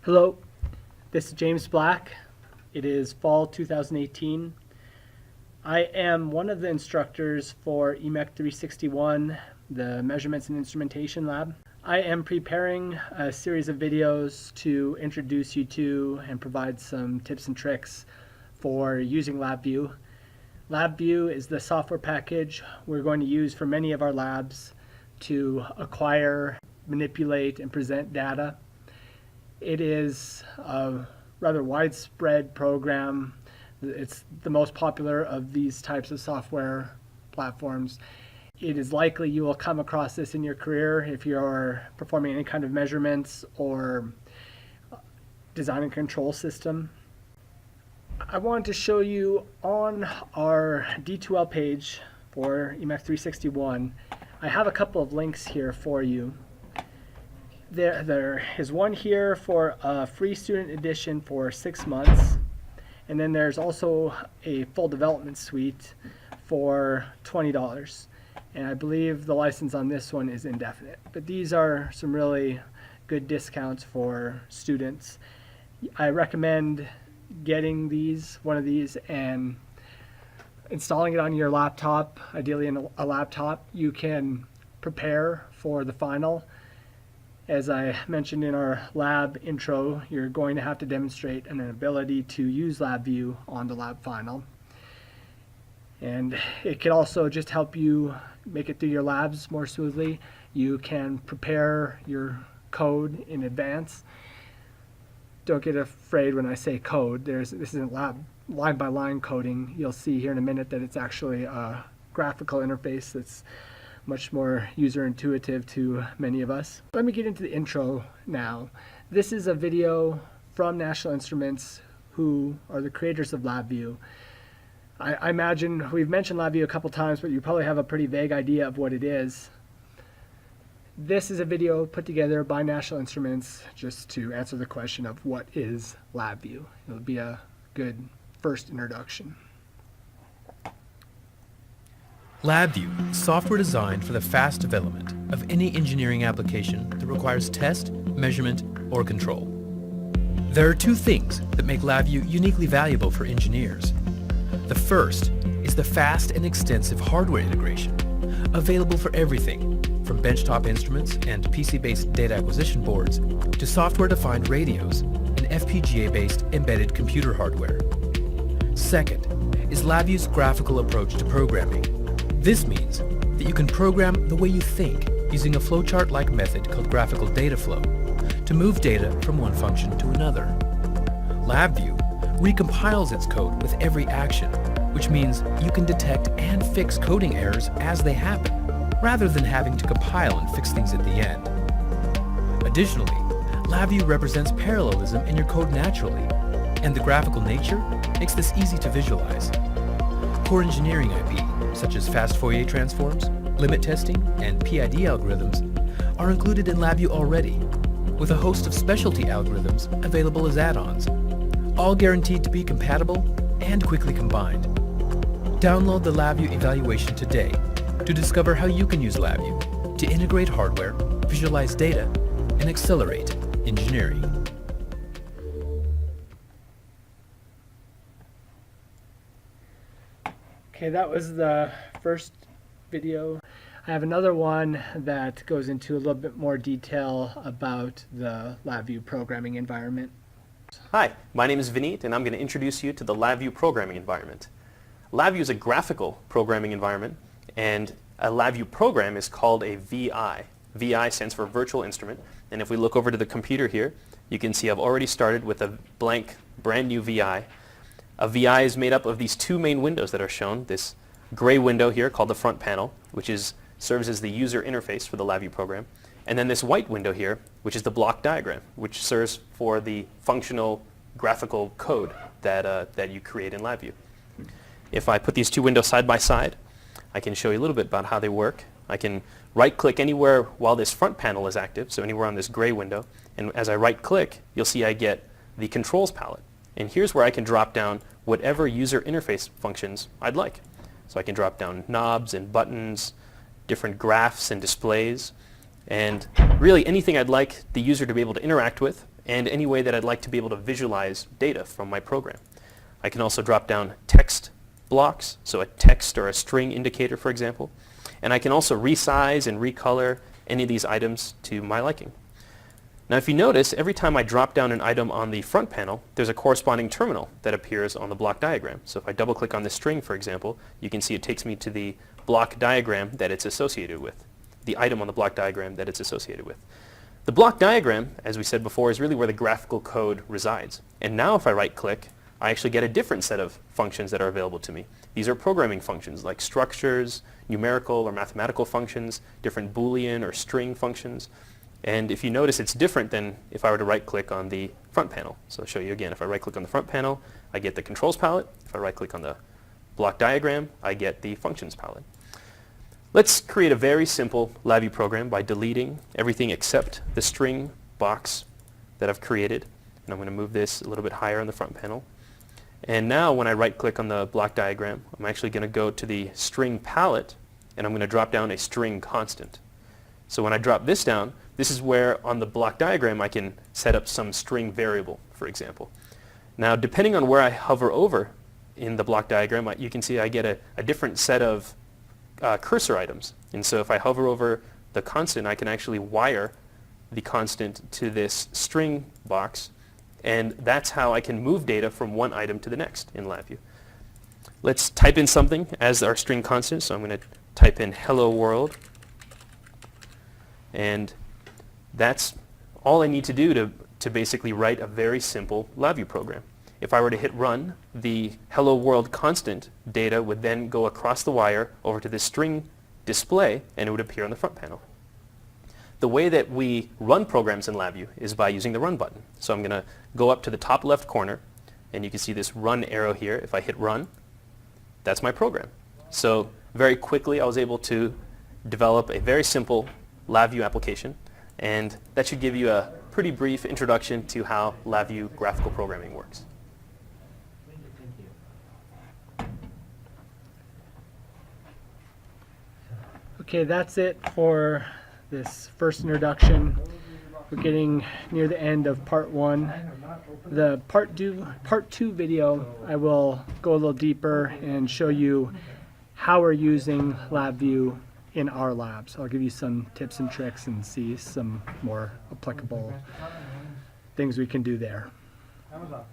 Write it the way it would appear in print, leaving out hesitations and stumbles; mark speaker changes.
Speaker 1: Hello, this is James Black. It is fall 2018. I am one of the instructors for EMEC 361, the Measurements and Instrumentation Lab. I am preparing a series of videos to introduce you to and provide some tips and tricks for using LabView. LabView is the software package we're going to use for many of our labs to acquire, manipulate, and present data. It is a rather widespread program. It's the most popular of these types of software platforms. It is likely you will come across this in your career if you're performing any kind of measurements or design and control system. I wanted to show you on our D2L page for EMEC 361. I have a couple of links here for you. There is one here for a free student edition for 6 months, and then there's also a full development suite for $20, and I believe the license on this one is indefinite. But these are some really good discounts for students. I recommend getting one of these and installing it on your laptop, ideally in a laptop. You can prepare for the final. As I mentioned in our lab intro, you're going to have to demonstrate an ability to use LabView on the lab final. And it can also just help you make it through your labs more smoothly. You can prepare your code in advance. Don't get afraid when I say code. This isn't line-by-line coding. You'll see here in a minute that it's actually a graphical interface that's much more user intuitive to many of us. Let me get into the intro now. This is a video from National Instruments, who are the creators of LabView. I imagine we've mentioned LabView a couple times, but you probably have a pretty vague idea of what it is. This is a video put together by National Instruments just to answer the question of what is LabView. It'll be a good first introduction.
Speaker 2: LabView is software designed for the fast development of any engineering application that requires test, measurement, or control. There are two things that make LabView uniquely valuable for engineers. The first is the fast and extensive hardware integration, available for everything from benchtop instruments and PC-based data acquisition boards to software-defined radios and FPGA-based embedded computer hardware. Second is LabView's graphical approach to programming. This means that you can program the way you think using a flowchart-like method called graphical data flow to move data from one function to another. LabView recompiles its code with every action, which means you can detect and fix coding errors as they happen, rather than having to compile and fix things at the end. Additionally, LabView represents parallelism in your code naturally, and the graphical nature makes this easy to visualize. Core engineering IP, such as fast Fourier transforms, limit testing, and PID algorithms, are included in LabView already, with a host of specialty algorithms available as add-ons, all guaranteed to be compatible and quickly combined. Download the LabView evaluation today to discover how you can use LabView to integrate hardware, visualize data, and accelerate engineering.
Speaker 1: Okay, that was the first video. I have another one that goes into a little bit more detail about the LabView programming environment.
Speaker 3: Hi, my name is Vineet, and I'm going to introduce you to the LabView programming environment. LabView is a graphical programming environment, and a LabView program is called a VI. VI stands for Virtual Instrument, and if we look over to the computer here, you can see I've already started with a blank, brand new VI. A VI is made up of these two main windows that are shown. This gray window here called the front panel, which serves as the user interface for the LabView program. And then this white window here, which is the block diagram, which serves for the functional graphical code that you create in LabView. If I put these two windows side by side, I can show you a little bit about how they work. I can right-click anywhere while this front panel is active, so anywhere on this gray window. And as I right-click, you'll see I get the controls palette. And here's where I can drop down whatever user interface functions I'd like. So I can drop down knobs and buttons, different graphs and displays, and really anything I'd like the user to be able to interact with and any way that I'd like to be able to visualize data from my program. I can also drop down text blocks, so a text or a string indicator, for example. And I can also resize and recolor any of these items to my liking. Now if you notice, every time I drop down an item on the front panel, there's a corresponding terminal that appears on the block diagram. So if I double click on this string, for example, you can see it takes me to the block diagram that it's associated with, the item on the block diagram that it's associated with. The block diagram, as we said before, is really where the graphical code resides. And now if I right click, I actually get a different set of functions that are available to me. These are programming functions like structures, numerical or mathematical functions, different Boolean or string functions. And if you notice, it's different than if I were to right-click on the front panel. So I'll show you again. If I right-click on the front panel, I get the controls palette. If I right-click on the block diagram, I get the functions palette. Let's create a very simple Labview program by deleting everything except the string box that I've created. And I'm going to move this a little bit higher on the front panel. And now when I right-click on the block diagram, I'm actually going to go to the string palette, and I'm going to drop down a string constant. So when I drop this down, this is where on the block diagram I can set up some string variable, for example. Now depending on where I hover over in the block diagram, you can see I get a different set of cursor items. And so if I hover over the constant, I can actually wire the constant to this string box, and that's how I can move data from one item to the next in Labview. Let's type in something as our string constant. So I'm going to type in hello world. And that's all I need to do to basically write a very simple Labview program. If I were to hit run, the hello world constant data would then go across the wire over to this string display, and it would appear on the front panel. The way that we run programs in Labview is by using the run button. So I'm going to go up to the top left corner, and you can see this run arrow here. If I hit run, that's my program. So very quickly I was able to develop a very simple Labview application, and that should give you a pretty brief introduction to how Labview graphical programming works.
Speaker 1: Okay, that's it for this first introduction. We're getting near the end of part one. The part two video, I will go a little deeper and show you how we're using Labview in our labs. I'll give you some tips and tricks and see some more applicable things we can do there.
Speaker 4: Amazon.